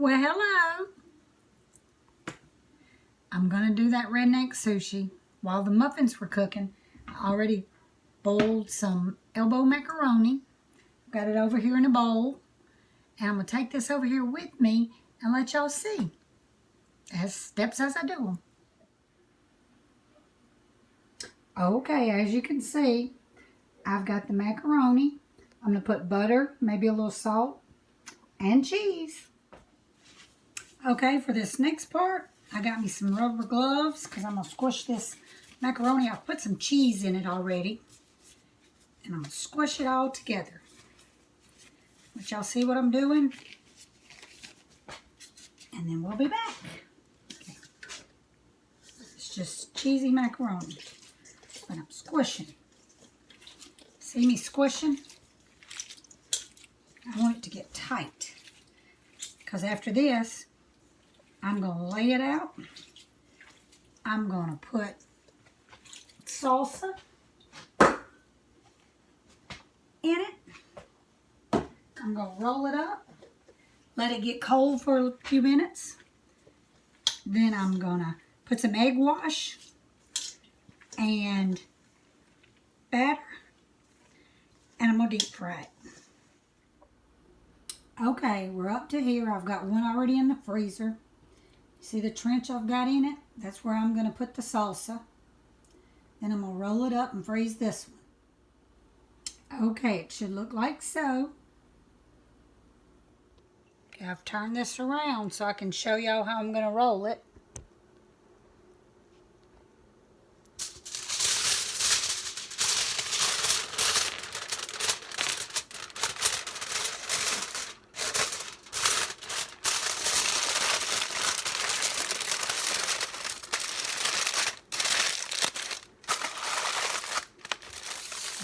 Well, hello. I'm going to do that redneck sushi. While the muffins were cooking, I already boiled some elbow macaroni. Got it over here in a bowl. And I'm going to take this over here with me and let y'all see. As steps as I do them. Okay, as you can see, I've got the macaroni. I'm going to put butter, maybe a little salt, and cheese. Okay, for this next part, I got me some rubber gloves because I'm going to squish this macaroni. I've put some cheese in it already. And I'm going to squish it all together. Let y'all see what I'm doing. And then we'll be back. Okay. It's just cheesy macaroni. But I'm squishing. See me squishing? I want it to get tight. Because after this, I'm going to lay it out. I'm going to put salsa in it. I'm going to roll it up. Let it get cold for a few minutes. Then I'm going to put some egg wash and batter. And I'm going to deep fry it. Okay, we're up to here. I've got one already in the freezer. See the trench I've got in it? That's where I'm going to put the salsa. Then I'm going to roll it up and freeze this one. Okay, it should look like so. Okay, I've turned this around so I can show y'all how I'm going to roll it.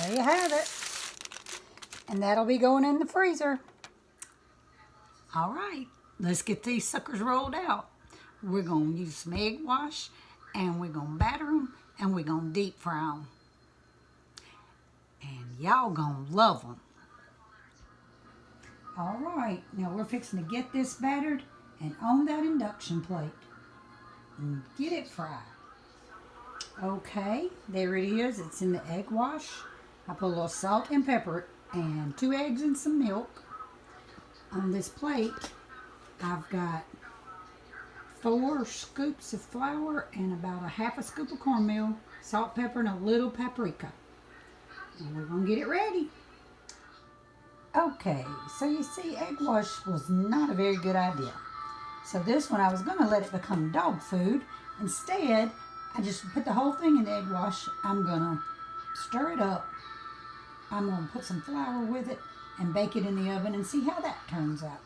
There you have it. And that'll be going in the freezer. All right, let's get these suckers rolled out. We're going to use some egg wash, and we're going to batter them, and we're going to deep fry them. And y'all going to love them. All right, now we're fixing to get this battered and on that induction plate and get it fried. Okay, there it is. It's in the egg wash. I put a little salt and pepper and 2 eggs and some milk. On this plate, I've got 4 scoops of flour and about a half a scoop of cornmeal, salt, pepper, and a little paprika. And we're going to get it ready. Okay, so you see, egg wash was not a very good idea. So this one, I was going to let it become dog food. Instead, I just put the whole thing in the egg wash. I'm going to stir it up. I'm going to put some flour with it and bake it in the oven and see how that turns out.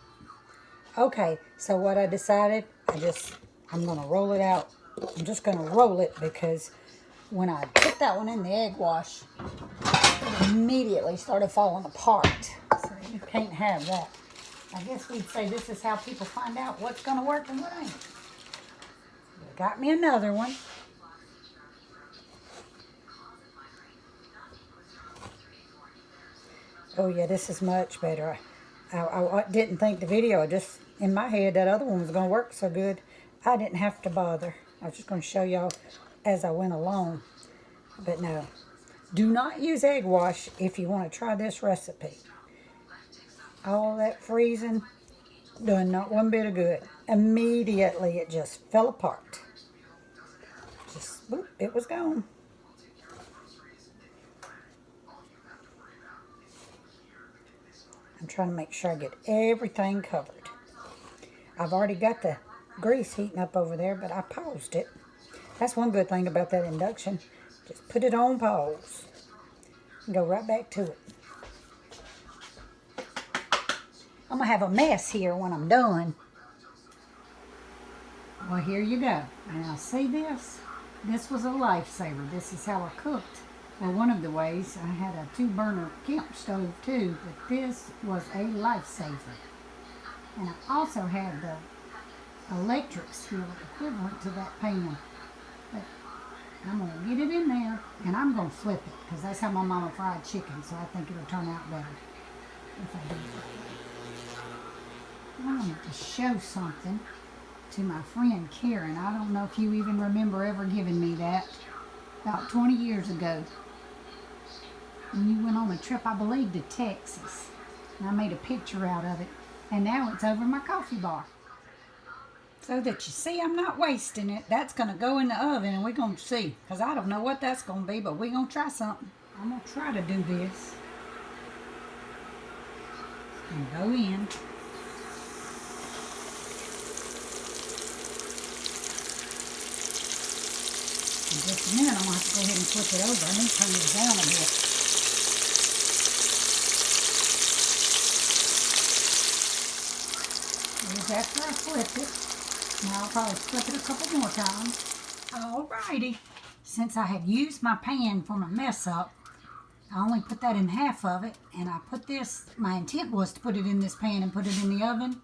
Okay, so what I decided, I'm going to roll it out. I'm just going to roll it because when I put that one in the egg wash, it immediately started falling apart. So you can't have that. I guess we'd say this is how people find out what's going to work and what ain't. Got me another one. Oh yeah, this is much better. I didn't think the video, just in my head that other one was going to work so good. I didn't have to bother. I was just going to show y'all as I went along. But no, do not use egg wash if you want to try this recipe. All that freezing doing not one bit of good. Immediately it just fell apart. Just, boop, it was gone. I'm trying to make sure I get everything covered. I've already got the grease heating up over there, but I paused it. That's one good thing about that induction. Just put it on pause and go right back to it. I'm going to have a mess here when I'm done. Well, here you go. Now, see this? This was a lifesaver. This is how I cooked. Well, one of the ways, I had a 2-burner camp stove too, but this was a lifesaver. And I also had the electric skillet equivalent to that pan. But I'm going to get it in there, and I'm going to flip it, because that's how my mama fried chicken, so I think it'll turn out better if I do I wanted to show something to my friend Karen. I don't know if you even remember ever giving me that. About 20 years ago. When you went on a trip, I believe, to Texas. And I made a picture out of it. And now it's over my coffee bar. So that you see I'm not wasting it. That's going to go in the oven and we're going to see. Because I don't know what that's going to be, but we're going to try something. I'm going to try to do this. And go in. In just a minute, I'm going to have to go ahead and flip it over. I need to turn this down a bit. Here's after I flip it. Now I'll probably flip it a couple more times. Alrighty. Since I had used my pan for my mess up, I only put that in half of it. And I put this, my intent was to put it in this pan and put it in the oven.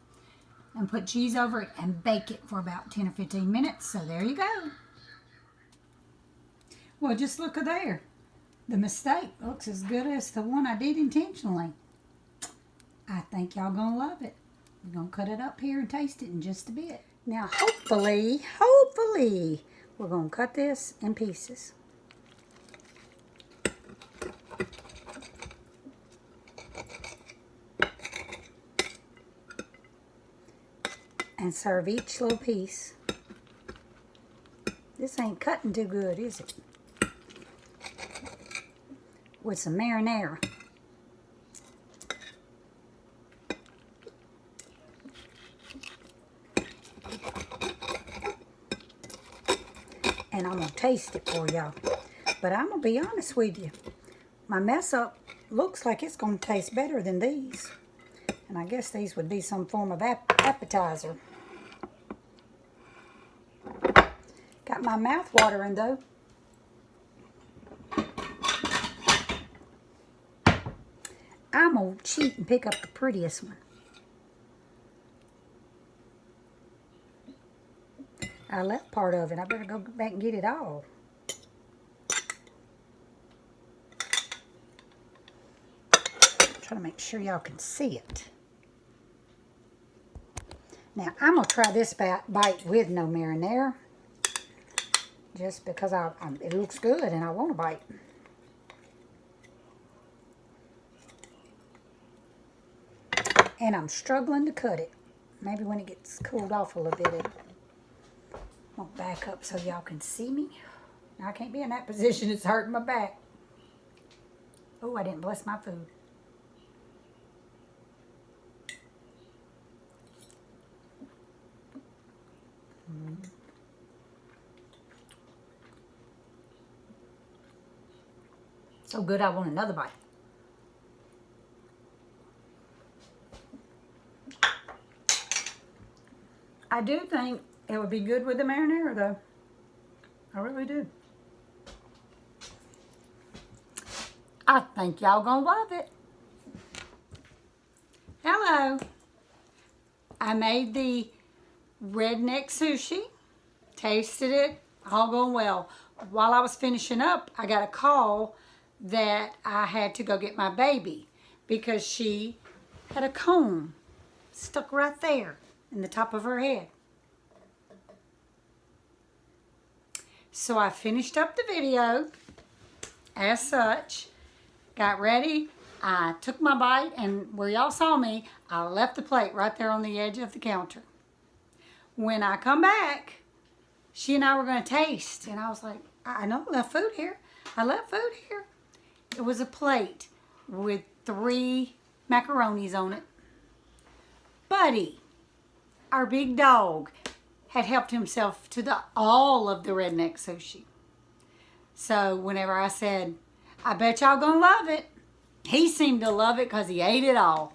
And put cheese over it and bake it for about 10 or 15 minutes. So there you go. Well, just look at there. The mistake looks as good as the one I did intentionally. I think y'all gonna love it. We're gonna cut it up here and taste it in just a bit. Now, hopefully, we're gonna cut this in pieces. And serve each little piece. This ain't cutting too good, is it? With some marinara. And I'm going to taste it for y'all. But I'm going to be honest with you. My mess up looks like it's going to taste better than these. And I guess these would be some form of appetizer. Got my mouth watering though. I'm going to cheat and pick up the prettiest one. I left part of it. I better go back and get it all. Try to make sure y'all can see it. Now, I'm going to try this bite with no marinara. Just because it looks good and I want to bite. And I'm struggling to cut it. Maybe when it gets cooled off a little bit, I'll back up so y'all can see me. Now, I can't be in that position. It's hurting my back. Oh, I didn't bless my food. So good, I want another bite. I do think it would be good with the marinara, though. I really do. I think y'all gonna love it. Hello. I made the Redneck sushi. Tasted it. All going well. While I was finishing up, I got a call that I had to go get my baby because she had a comb stuck right there in the top of her head. So I finished up the video as such, got ready, I took my bite, and where y'all saw me, I left the plate right there on the edge of the counter. When I come back, she and I were going to taste, and I was like, I know I left food here. I left food here. It was a plate with 3 macaronis on it. Buddy, our big dog, had helped himself to all of the Redneck sushi. So whenever I said, I bet y'all gonna love it, he seemed to love it because he ate it all.